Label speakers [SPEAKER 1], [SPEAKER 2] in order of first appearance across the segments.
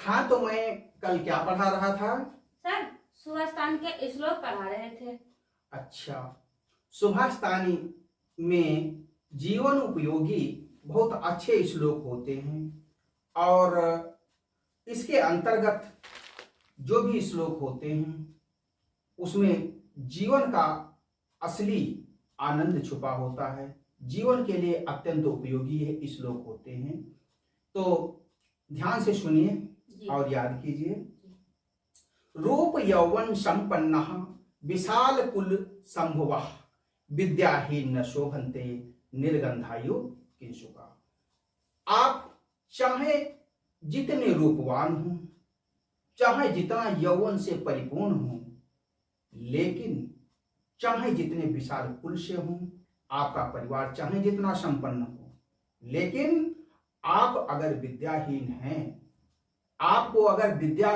[SPEAKER 1] हाँ, तो मैं कल क्या पढ़ा रहा था?
[SPEAKER 2] सर, सुभाषतान के श्लोक पढ़ा रहे थे।
[SPEAKER 1] अच्छा, सुभाषतानी में जीवन उपयोगी बहुत अच्छे श्लोक होते हैं और इसके अंतर्गत जो भी श्लोक होते हैं उसमें जीवन का असली आनंद छुपा होता है। जीवन के लिए अत्यंत उपयोगी है श्लोक होते हैं। तो ध्यान से सुनिए और याद कीजिए। रूप यौवन संपन्न विशाल कुल संभुव विद्याहीन न शोभन्ते निर्गंधायु किंशुका। आप चाहे जितने रूपवान हों, चाहे जितना यौवन से परिपूर्ण हो, लेकिन चाहे जितने विशाल कुल से हों, आपका परिवार चाहे जितना संपन्न हो, लेकिन आप अगर विद्याहीन हैं, आपको अगर विद्या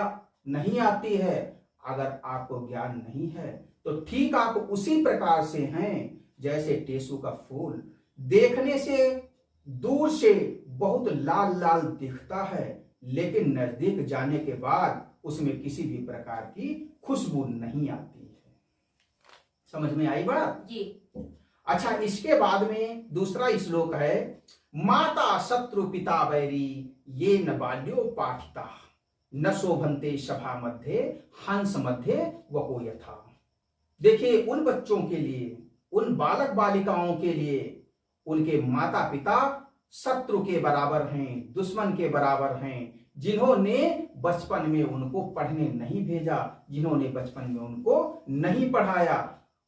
[SPEAKER 1] नहीं आती है, अगर आपको ज्ञान नहीं है, तो ठीक आप उसी प्रकार से हैं जैसे टेसू का फूल देखने से दूर से बहुत लाल लाल दिखता है, लेकिन नजदीक जाने के बाद उसमें किसी भी प्रकार की खुशबू नहीं आती है। समझ में आई बात? जी। अच्छा, इसके बाद में दूसरा श्लोक है, माता शत्रु पिता वैरी ये न बाल्यो पाठिता न शोभन्ते सभा मध्य हंस मध्य वको यथा। देखिए, उन बच्चों के लिए, उन बालक बालिकाओं के लिए उनके माता पिता शत्रु के बराबर हैं, दुश्मन के बराबर हैं, जिन्होंने बचपन में उनको पढ़ने नहीं भेजा, जिन्होंने बचपन में उनको नहीं पढ़ाया,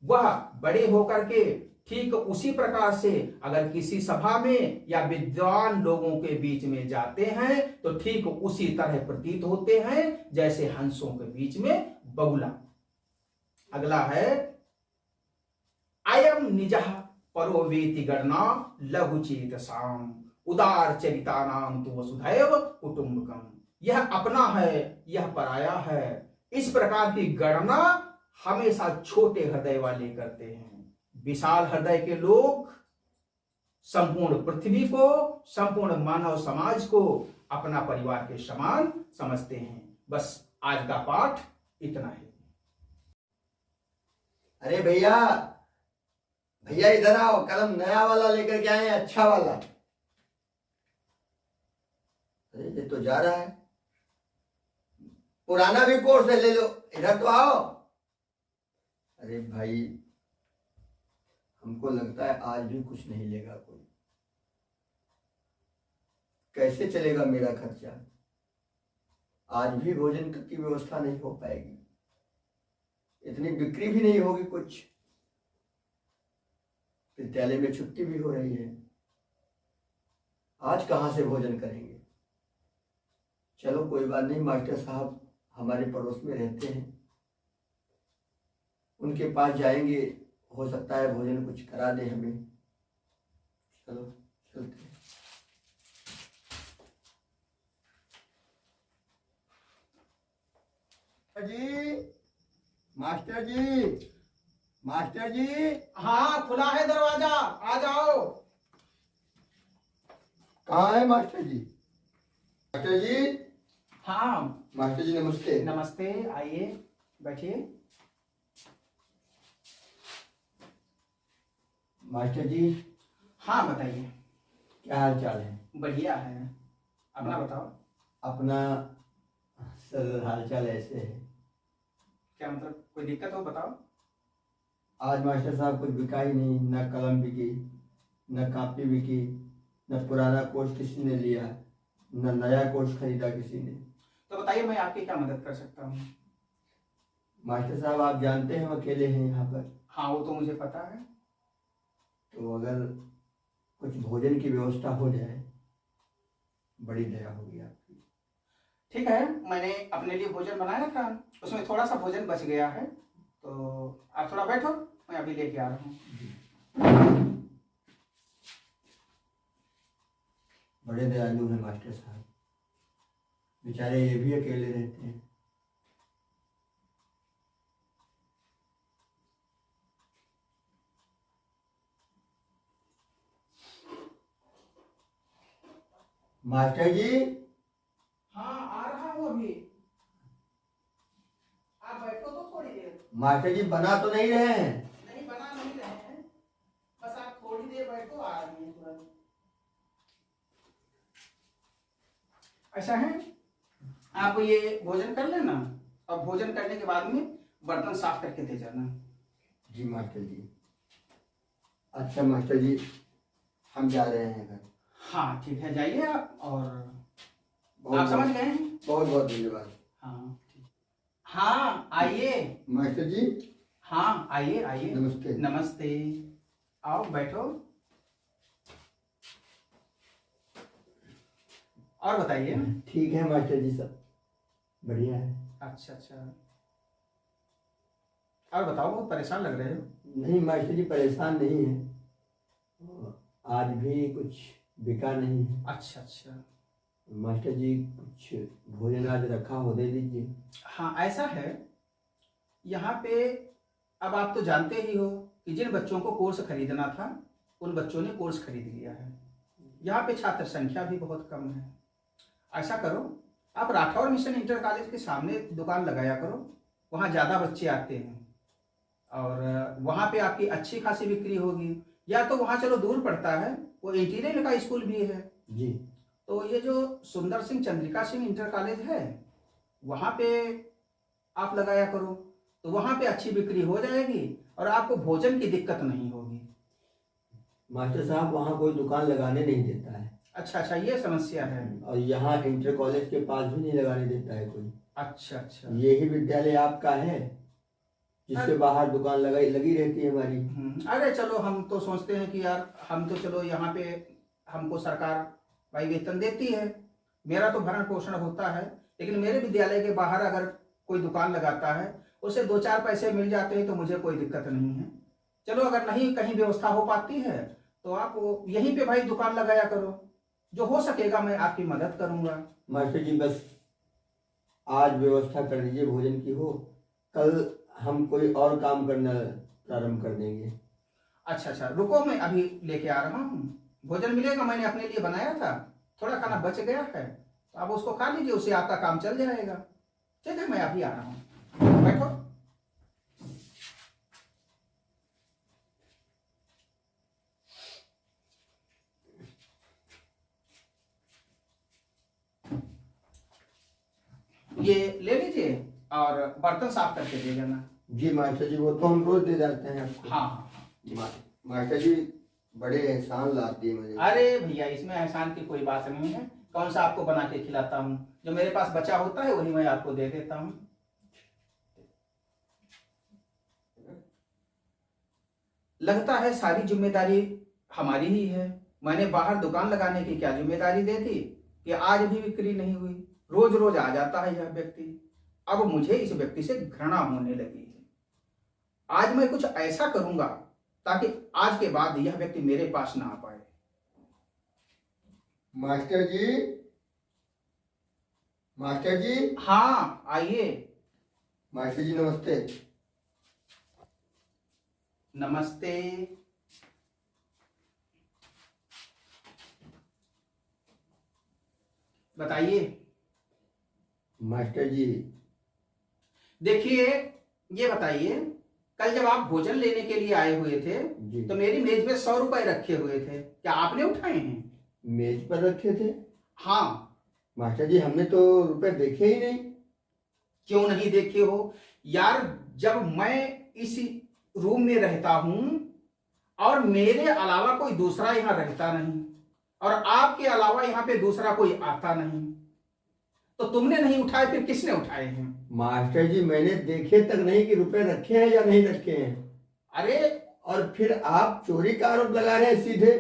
[SPEAKER 1] वह बड़े होकर के ठीक उसी प्रकार से अगर किसी सभा में या विद्वान लोगों के बीच में जाते हैं तो ठीक उसी तरह प्रतीत होते हैं जैसे हंसों के बीच में बगुला। अगला है, अयम निजः परो वेति गणना लघु चेतसाम उदार चरितानाम तु वसुधैव कुटुंबकम। यह अपना है, यह पराया है, इस प्रकार की गणना हमेशा छोटे हृदय वाले करते हैं। विशाल हृदय के लोग संपूर्ण पृथ्वी को, संपूर्ण मानव समाज को अपना परिवार के समान समझते हैं। बस आज का पाठ इतना है।
[SPEAKER 3] अरे भैया, भैया इधर आओ, कलम नया वाला लेकर के आए हैं, अच्छा वाला। अरे ये तो जा रहा है, पुराना भी कोर्स है, ले लो, इधर तो आओ। अरे भाई, हमको लगता है आज भी कुछ नहीं लेगा कोई। कैसे चलेगा मेरा खर्चा? आज भी भोजन की व्यवस्था नहीं हो पाएगी, इतनी बिक्री भी नहीं होगी कुछ। विद्यालय में छुट्टी भी हो रही है, आज कहाँ से भोजन करेंगे? चलो कोई बात नहीं, मास्टर साहब हमारे पड़ोस में रहते हैं, उनके पास जाएंगे, हो सकता है भोजन कुछ करा दे हमें। चलो चलते हैं। जी, मास्टर जी, मास्टर जी।
[SPEAKER 1] हाँ, खुला है दरवाजा, आ जाओ।
[SPEAKER 3] कहाँ है मास्टर जी? मास्टर जी।
[SPEAKER 1] हाँ
[SPEAKER 3] मास्टर जी नमस्ते।
[SPEAKER 1] नमस्ते, आइए बैठिए।
[SPEAKER 3] मास्टर जी।
[SPEAKER 1] हाँ बताइए,
[SPEAKER 3] क्या हाल चाल है?
[SPEAKER 1] बढ़िया है, अपना बताओ।
[SPEAKER 3] अपना सर हाल चाल ऐसे है।
[SPEAKER 1] क्या मतलब, कोई दिक्कत हो बताओ।
[SPEAKER 3] आज मास्टर साहब कुछ बिका ही नहीं, न कलम बिकी, न कापी बिकी, न पुराना कोर्स किसी ने लिया, न नया कोर्स खरीदा किसी ने।
[SPEAKER 1] तो बताइए, मैं आपकी क्या मदद कर सकता हूँ?
[SPEAKER 3] मास्टर साहब आप जानते हैं हम अकेले हैं यहाँ पर।
[SPEAKER 1] हाँ, वो तो मुझे पता है।
[SPEAKER 3] तो अगर कुछ भोजन की व्यवस्था हो जाए, बड़ी दया होगी आपकी।
[SPEAKER 1] ठीक है, मैंने अपने लिए भोजन बनाया था, उसमें थोड़ा सा भोजन बच गया है, तो आप थोड़ा बैठो, मैं अभी लेके आ रहा हूँ।
[SPEAKER 3] बड़े दयालु हैं मास्टर साहब, बेचारे ये भी अकेले रहते हैं। मास्टर जी।
[SPEAKER 1] हाँ, आ रहा हूँ अभी, आप बैठो तो थोड़ी देर।
[SPEAKER 3] मास्टर जी बना तो नहीं रहे हैं?
[SPEAKER 1] नहीं, बना नहीं रहे हैं, बस आप थोड़ी देर बैठो, आ रही है तुरंत। ऐसा है, आप ये भोजन कर लेना और भोजन करने के बाद में बर्तन साफ करके दे जाना।
[SPEAKER 3] जी मास्टर जी। अच्छा मास्टर जी, हम जा रहे हैं घर।
[SPEAKER 1] हाँ ठीक है, जाइए आप। और
[SPEAKER 3] बहुत
[SPEAKER 1] आप समझ गए हैं?
[SPEAKER 3] बहुत बहुत धन्यवाद।
[SPEAKER 1] हाँ ठीक। हाँ आइए
[SPEAKER 3] मास्टर जी।
[SPEAKER 1] हाँ आइए आइए।
[SPEAKER 3] नमस्ते।
[SPEAKER 1] नमस्ते, आओ बैठो। और बताइए।
[SPEAKER 3] ठीक है मास्टर जी, सब बढ़िया है।
[SPEAKER 1] अच्छा अच्छा, और बताओ, बहुत परेशान लग रहे हो।
[SPEAKER 3] नहीं मास्टर जी, परेशान नहीं है, आज भी कुछ बिका नहीं है।
[SPEAKER 1] अच्छा अच्छा,
[SPEAKER 3] मास्टर जी कुछ भोजन आज रखा हो, दे दीजिए।
[SPEAKER 1] हाँ ऐसा है, यहाँ पे अब आप तो जानते ही हो कि जिन बच्चों को कोर्स खरीदना था उन बच्चों ने कोर्स खरीद लिया है। यहाँ पे छात्र संख्या भी बहुत कम है। ऐसा करो, आप राठौर मिशन इंटर कॉलेज के सामने दुकान लगाया करो, वहाँ ज़्यादा बच्चे आते हैं और वहाँ पे आपकी अच्छी खासी बिक्री होगी। या तो वहाँ चलो दूर पड़ता है, वो इंटीरियर का स्कूल भी है
[SPEAKER 3] जी।
[SPEAKER 1] तो ये जो सुंदर सिंह चंद्रिका सिंह इंटर कॉलेज है वहाँ पे आप लगाया करो, तो वहाँ पे अच्छी बिक्री हो जाएगी और आपको भोजन की दिक्कत नहीं होगी।
[SPEAKER 3] मास्टर साहब वहाँ कोई दुकान लगाने नहीं देता है।
[SPEAKER 1] अच्छा अच्छा, ये समस्या है।
[SPEAKER 3] और यहाँ इंटर कॉलेज के पास भी नहीं लगाने देता है कोई।
[SPEAKER 1] अच्छा अच्छा,
[SPEAKER 3] यही विद्यालय आपका है जिसके बाहर दुकान लगाई लगी रहती है हमारी।
[SPEAKER 1] अरे चलो, हम तो सोचते हैं कि यार हम तो चलो यहाँ पे हमको सरकार भाई वेतन देती है, मेरा तो भरण पोषण होता है, लेकिन मेरे विद्यालय के बाहर अगर कोई दुकान लगाता है उसे 2-4 पैसे मिल जाते हैं तो मुझे कोई दिक्कत नहीं है। चलो अगर नहीं कहीं व्यवस्था हो पाती है तो आप यहीं पे भाई दुकान लगाया करो, जो हो सकेगा मैं आपकी मदद करूंगा।
[SPEAKER 3] मास्टर जी बस आज व्यवस्था कर दीजिए भोजन की हो, कल हम कोई और काम करना प्रारंभ कर देंगे।
[SPEAKER 1] अच्छा अच्छा, रुको मैं अभी लेके आ रहा हूँ, भोजन मिलेगा, मैंने अपने लिए बनाया था, थोड़ा खाना बच गया है तो आप उसको खा लीजिए, उससे आपका काम चल जाएगा। ठीक है, मैं अभी आ रहा हूँ, बैठो। ये ले लीजिए और बर्तन साफ करके दे देना।
[SPEAKER 3] जी मास्टर जी, वो तो हम रोज दे जाते हैं आपको।
[SPEAKER 1] हाँ हाँ,
[SPEAKER 3] मास्टर जी बड़े एहसान लाती है मुझे।
[SPEAKER 1] अरे भैया इसमें एहसान की कोई बात नहीं है, कौन सा आपको बना के खिलाता हूँ, जो मेरे पास बचा होता है वही मैं आपको दे देता हूँ। लगता है सारी जिम्मेदारी हमारी ही है, मैंने बाहर दुकान लगाने की क्या जिम्मेदारी दे दी कि आज भी बिक्री नहीं हुई, रोज रोज आ जाता है यह व्यक्ति। अब मुझे इस व्यक्ति से घृणा होने लगी है। आज मैं कुछ ऐसा करूंगा ताकि आज के बाद यह व्यक्ति मेरे पास ना आ पाए।
[SPEAKER 3] मास्टर जी, मास्टर जी।
[SPEAKER 1] हाँ आइए।
[SPEAKER 3] मास्टर जी नमस्ते।
[SPEAKER 1] नमस्ते। बताइए।
[SPEAKER 3] मास्टर जी
[SPEAKER 1] देखिए, ये बताइए, कल जब आप भोजन लेने के लिए आए हुए थे
[SPEAKER 3] जी।
[SPEAKER 1] तो मेरी मेज पे 100 रुपए रखे हुए थे, क्या आपने उठाए हैं?
[SPEAKER 3] मेज पर रखे थे?
[SPEAKER 1] हाँ।
[SPEAKER 3] मास्टर जी हमने तो रुपए देखे ही नहीं।
[SPEAKER 1] क्यों नहीं देखे हो यार, जब मैं इस रूम में रहता हूं और मेरे अलावा कोई दूसरा यहाँ रहता नहीं और आपके अलावा यहाँ पे दूसरा कोई आता नहीं, तो तुमने नहीं उठाए, फिर किसने उठाए हैं?
[SPEAKER 3] मास्टर जी मैंने देखे तक नहीं कि रुपए रखे हैं या नहीं रखे हैं।
[SPEAKER 1] अरे
[SPEAKER 3] और फिर आप चोरी का आरोप लगा रहे हैं सीधे।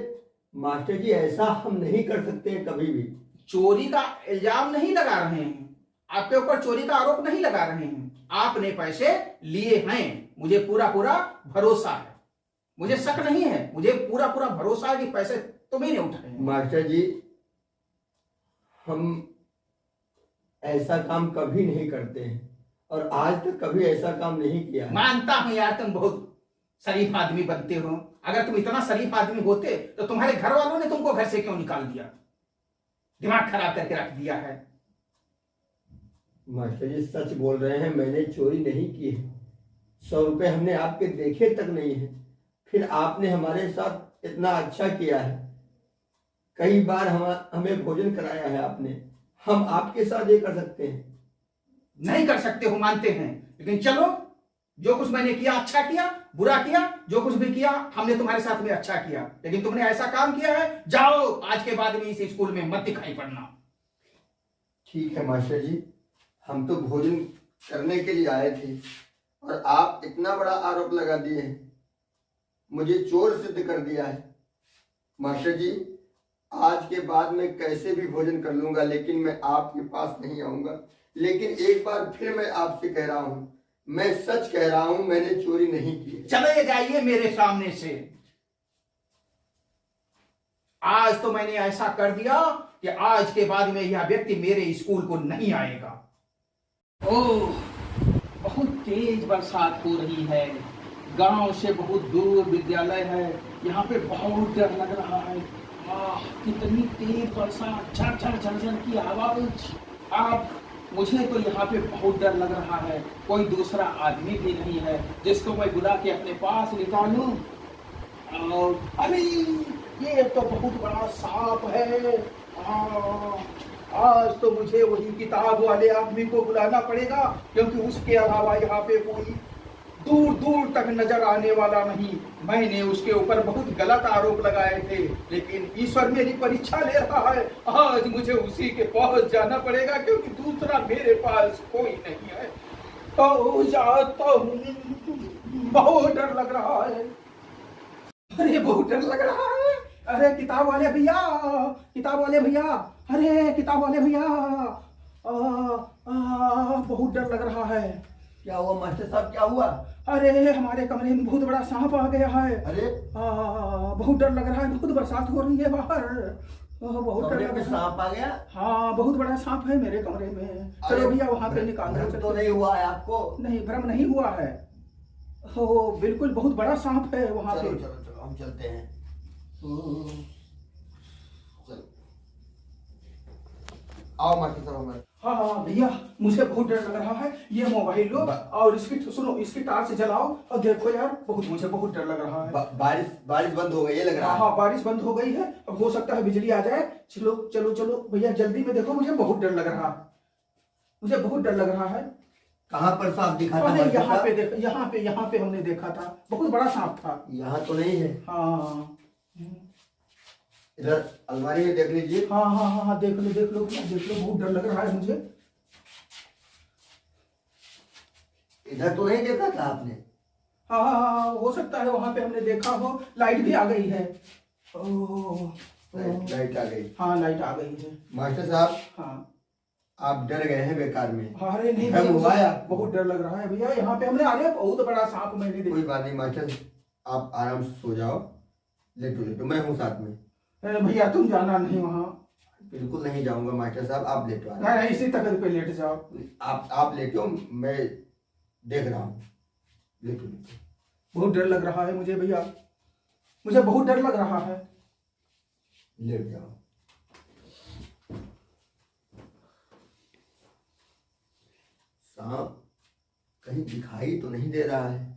[SPEAKER 3] मास्टर जी ऐसा हम नहीं कर सकते हैं कभी भी।
[SPEAKER 1] चोरी का इल्जाम नहीं लगा रहे हैं, आपके ऊपर चोरी का आरोप नहीं लगा रहे हैं, आपने पैसे लिए हैं, मुझे पूरा पूरा भरोसा है, मुझे शक नहीं है, मुझे पूरा पूरा भरोसा है कि पैसे तुम्ही ने उठाए हैं।
[SPEAKER 3] मास्टर जी हम ऐसा काम कभी नहीं करते हैं और आज तक कभी ऐसा काम नहीं किया है।
[SPEAKER 1] मानता हूं यार, तुम बहुत शरीफ आदमी बनते हो, अगर तुम इतना शरीफ आदमी होते तो तुम्हारे घर वालों ने तुमको घर से क्यों निकाल दिया, दिमाग खराब करके रख दिया है।
[SPEAKER 3] मास्टर जी सच बोल रहे हैं, मैंने चोरी नहीं की है। 100 रुपये हमने आपके देखे तक नहीं है। फिर आपने हमारे साथ इतना अच्छा किया है, कई बार हमें भोजन कराया है आपने। हम आपके साथ ये कर सकते हैं?
[SPEAKER 1] नहीं कर सकते हो, मानते हैं, लेकिन चलो, जो कुछ मैंने किया अच्छा किया, बुरा किया, जो कुछ भी किया हमने तुम्हारे साथ में अच्छा किया, लेकिन तुमने ऐसा काम किया है, जाओ आज के बाद में इस स्कूल में मत दिखाई पड़ना।
[SPEAKER 3] ठीक है मास्टर जी, हम तो भोजन करने के लिए आए थे और आप इतना बड़ा आरोप लगा दिए हैं, मुझे चोर सिद्ध कर दिया है। मास्टर जी, आज के बाद मैं कैसे भी भोजन कर लूंगा, लेकिन मैं आपके पास नहीं आऊंगा। लेकिन एक बार फिर मैं आपसे कह रहा हूं, मैं सच कह रहा हूं, मैंने चोरी नहीं की।
[SPEAKER 1] चले जाइए मेरे सामने से। आज तो मैंने ऐसा कर दिया कि आज के बाद में यह व्यक्ति मेरे स्कूल को नहीं आएगा। ओह, बहुत तेज बरसात हो रही है, गांव से बहुत दूर विद्यालय है, यहाँ पे बहुत डर लग रहा है। कितनी तेज बरसात, झरझर झरझर की आवाज। अब मुझे तो यहाँ पे बहुत डर लग रहा है, कोई दूसरा आदमी भी नहीं है जिसको मैं बुला के अपने पास निकालूं। और अरे ये तो बहुत बड़ा सांप है। आज तो मुझे वही किताब वाले आदमी को बुलाना पड़ेगा, क्योंकि उसके अलावा यहाँ पे कोई दूर दूर तक नजर आने वाला नहीं। मैंने उसके ऊपर बहुत गलत आरोप लगाए थे, लेकिन ईश्वर मेरी परीक्षा ले रहा है। आज मुझे उसी के पास जाना पड़ेगा, क्योंकि दूसरा मेरे पास कोई नहीं है। तो जाता हूँ, बहुत डर लग रहा है। अरे बहुत डर लग रहा है। अरे किताब वाले भैया, किताब वाले भैया, अरे किताब वाले भैया, बहुत डर लग रहा है।
[SPEAKER 3] क्या हुआ मास्टर साहब, क्या हुआ?
[SPEAKER 1] अरे हमारे कमरे में बहुत बड़ा सांप आ गया है।
[SPEAKER 3] अरे
[SPEAKER 1] बहुत डर लग रहा है, बहुत बरसात हो रही है बाहर। बहुत डर लग रहा है।
[SPEAKER 3] सांप आ गया?
[SPEAKER 1] हाँ, बहुत बड़ा सांप है मेरे कमरे में। चलो भैया वहाँ पे निकालना।
[SPEAKER 3] तो नहीं हुआ है आपको?
[SPEAKER 1] नहीं, भ्रम नहीं हुआ है। हो बिल्कुल बहुत बड़ा सांप है वहाँ पे।
[SPEAKER 3] चलो चलो चलो हम चलते हैं। आओ मास्टर साहब हमारे।
[SPEAKER 1] हाँ हाँ भैया, मुझे बहुत डर लग रहा है। ये मोबाइल लो और इसकी सुनो, इसकी तार से जलाओ और देखो यार, मुझे बहुत डर लग रहा है।
[SPEAKER 3] बारिश बंद हो गई है लग रहा है।
[SPEAKER 1] हाँ, बारिश बंद हो गई है, अब हो सकता है बिजली आ जाए। चलो चलो चलो भैया, जल्दी में देखो, मुझे बहुत डर लग रहा है, मुझे बहुत डर लग रहा है।
[SPEAKER 3] कहाँ पर सांप दिखा था?
[SPEAKER 1] अरे यहाँ पे देखो, यहाँ पे हमने देखा था, बहुत बड़ा सांप था।
[SPEAKER 3] यहाँ तो नहीं है।
[SPEAKER 1] हाँ,
[SPEAKER 3] इधर अलमारी में देख लीजिए।
[SPEAKER 1] हाँ हाँ हाँ हाँ, देख लो देख लो भैया, देख लो, बहुत डर लग रहा है मुझे।
[SPEAKER 3] इधर तो नहीं देखा था आपने?
[SPEAKER 1] हाँ हाँ हाँ, हो सकता है वहां पे हमने देखा हो। लाइट भी आ गई है।
[SPEAKER 3] लाइट आ गई।
[SPEAKER 1] हाँ, लाइट आ गई है।
[SPEAKER 3] मास्टर साहब,
[SPEAKER 1] हाँ,
[SPEAKER 3] आप डर गए हैं बेकार में।
[SPEAKER 1] अरे नहीं
[SPEAKER 3] भ्रम हुआ है?
[SPEAKER 1] बहुत डर लग रहा है भैया। यहाँ पे हमने, अरे बहुत बड़ा सांप मैंने देखा।
[SPEAKER 3] कोई बात नहीं मास्टर, आप आराम से सो जाओ, लेटो लेटो, मैं हूँ साथ में।
[SPEAKER 1] भैया तुम जाना नहीं वहाँ।
[SPEAKER 3] बिल्कुल नहीं जाऊंगा मास्टर साहब, आप लेटो।
[SPEAKER 1] नहीं, इसी तक पे लेट जाओ।
[SPEAKER 3] आप लेटो, मैं देख रहा हूँ। लेटो लेटो।
[SPEAKER 1] बहुत डर लग रहा है मुझे भैया, मुझे बहुत डर लग रहा है।
[SPEAKER 3] लेट जाओ। सांप कहीं दिखाई तो नहीं दे रहा है।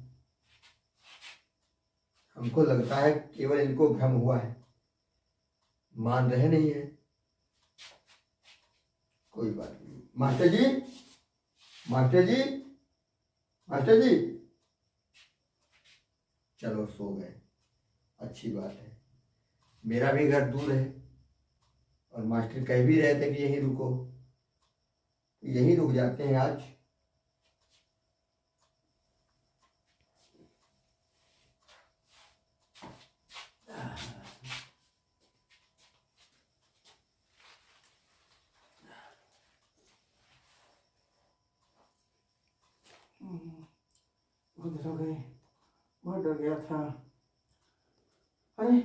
[SPEAKER 3] हमको लगता है केवल इनको भ्रम हुआ है, मान रहे नहीं है। कोई बात नहीं। मास्टर जी, मास्टर जी, मास्टर जी, चलो सो गए, अच्छी बात है। मेरा भी घर दूर है और मास्टर कह भी रहे थे कि यहीं रुको, यहीं रुक जाते हैं आज।
[SPEAKER 1] बहुत डर गए, बहुत डर गया था। अरे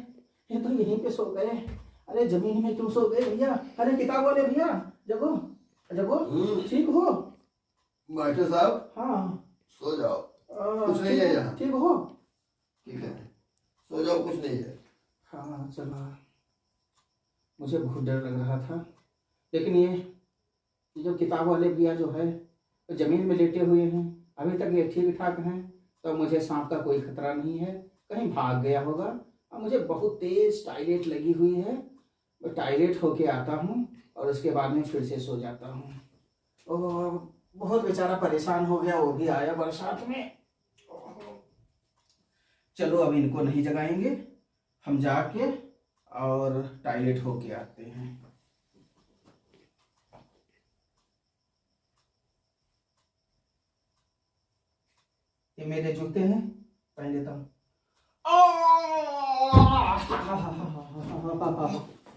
[SPEAKER 1] ये तो यहीं पे सो गए। अरे जमीन में क्यों सो गए भैया? अरे किताब वाले भैया, जगो जगो, ठीक हो?
[SPEAKER 3] मास्टर साहब,
[SPEAKER 1] हाँ,
[SPEAKER 3] सो जाओ, कुछ नहीं है यहाँ।
[SPEAKER 1] ठीक हो?
[SPEAKER 3] ठीक है, सो जाओ, कुछ नहीं है।
[SPEAKER 1] हाँ चलो, मुझे बहुत डर लग रहा था, लेकिन ये जो किताब वाले भैया जो है तो जमीन में लेटे हुए हैं, अभी तक ये ठीक ठाक हैं, तो मुझे सांप का कोई खतरा नहीं है, कहीं भाग गया होगा। और मुझे बहुत तेज टायलेट लगी हुई है, मैं टायलेट होके आता हूँ और उसके बाद में फिर से सो जाता हूँ। ओह, बहुत बेचारा परेशान हो गया, वो भी आया बरसात में। चलो अब इनको नहीं जगाएंगे, हम जाके और टॉयलेट होके आते हैं। ये मेरे जूते हैं, पहन लेता हूँ।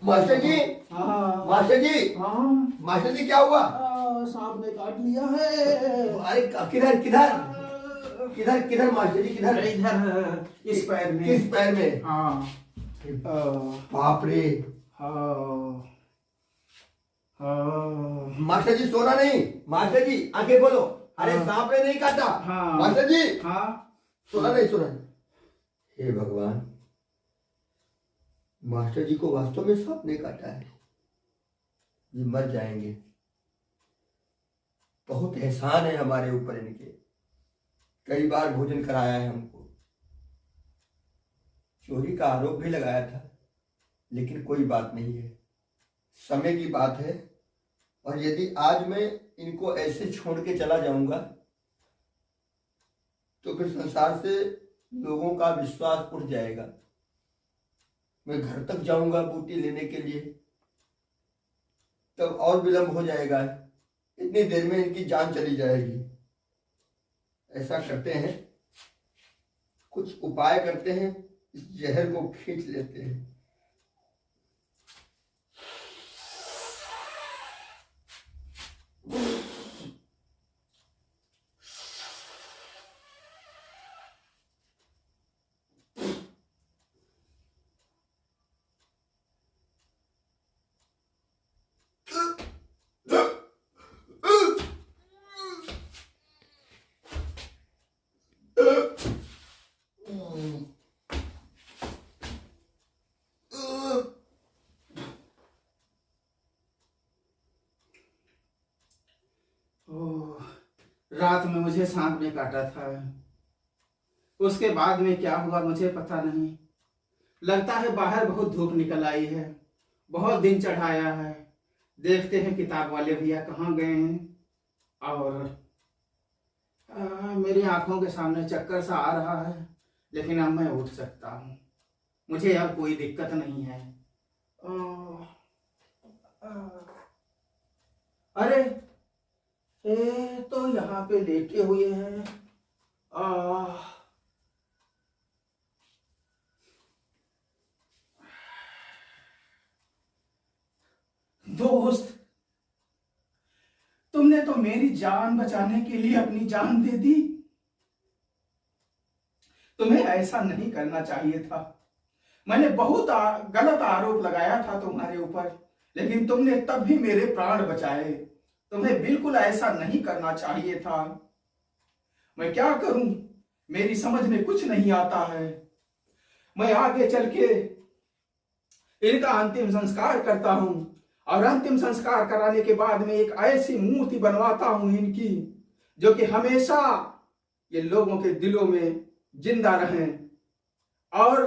[SPEAKER 3] मास्टर जी,
[SPEAKER 1] हाँ
[SPEAKER 3] मास्टर जी,
[SPEAKER 1] हाँ,
[SPEAKER 3] मास्टर जी क्या हुआ?
[SPEAKER 1] सांप ने काट लिया है।
[SPEAKER 3] अरे किधर किधर किधर किधर मास्टर जी, किधर?
[SPEAKER 1] इधर इस पैर में।
[SPEAKER 3] किस पैर में?
[SPEAKER 1] हाँ।
[SPEAKER 3] बाप रे।
[SPEAKER 1] हाँ
[SPEAKER 3] मास्टर जी सोना नहीं, मास्टर जी आंखें खोलो। अरे
[SPEAKER 1] हाँ।
[SPEAKER 3] सांप ने नहीं काटा।
[SPEAKER 1] हाँ।
[SPEAKER 3] मास्टर जी
[SPEAKER 1] हाँ,
[SPEAKER 3] सोना नहीं, सोना नहीं। हे भगवान, मास्टर जी को वास्तव में सांप ने काटा है, ये मर जाएंगे। बहुत एहसान है हमारे ऊपर इनके, कई बार भोजन कराया है हमको, चोरी का आरोप भी लगाया था, लेकिन कोई बात नहीं है, समय की बात है। और यदि आज मैं इनको ऐसे छोड़ के चला जाऊंगा तो फिर संसार से लोगों का विश्वास उठ जाएगा। मैं घर तक जाऊंगा बूटी लेने के लिए, तब और विलंब हो जाएगा, इतनी देर में इनकी जान चली जाएगी। ऐसा करते हैं, कुछ उपाय करते हैं, इस जहर को खींच लेते हैं।
[SPEAKER 1] रात में मुझे सांप ने काटा था, उसके बाद में क्या हुआ मुझे पता नहीं। लगता है बाहर बहुत धूप निकल आई है, बहुत दिन चढ़ाया है। देखते हैं किताब वाले भैया कहाँ गए हैं। और मेरी आंखों के सामने चक्कर सा आ रहा है, लेकिन अब मैं उठ सकता हूँ, मुझे अब कोई दिक्कत नहीं है। अरे ये तो यहाँ पे लेटे हुए हैं। दोस्त, तुमने तो मेरी जान बचाने के लिए अपनी जान दे दी। तुम्हें ऐसा नहीं करना चाहिए था। मैंने बहुत गलत आरोप लगाया था तुम्हारे ऊपर, लेकिन तुमने तब भी मेरे प्राण बचाए। तुम्हें बिल्कुल ऐसा नहीं करना चाहिए था। मैं क्या करूं, मेरी समझ में कुछ नहीं आता है। मैं आगे चल के इनका अंतिम संस्कार करता हूं, और अंतिम संस्कार कराने के बाद में एक ऐसी मूर्ति बनवाता हूं इनकी, जो कि हमेशा ये लोगों के दिलों में जिंदा रहें। और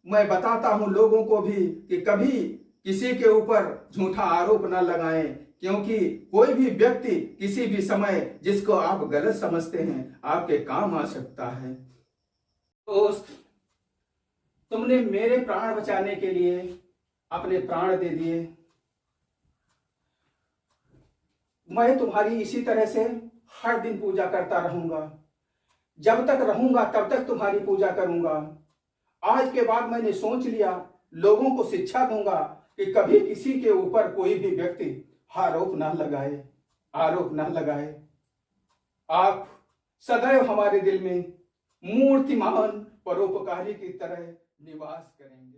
[SPEAKER 1] मैं बताता हूं लोगों को भी कि कभी किसी के ऊपर झूठा आरोप न लगाएं, क्योंकि कोई भी व्यक्ति किसी भी समय जिसको आप गलत समझते हैं आपके काम आ सकता है। दोस्त, तुमने मेरे प्राण बचाने के लिए अपने प्राण दे दिए। मैं तुम्हारी इसी तरह से हर दिन पूजा करता रहूंगा, जब तक रहूंगा तब तक तुम्हारी पूजा करूंगा। आज के बाद मैंने सोच लिया, लोगों को शिक्षा दूंगा कि कभी किसी के ऊपर कोई भी व्यक्ति आरोप न लगाए, आरोप न लगाए। आप सदैव हमारे दिल में मूर्तिमान परोपकारी की तरह निवास करेंगे।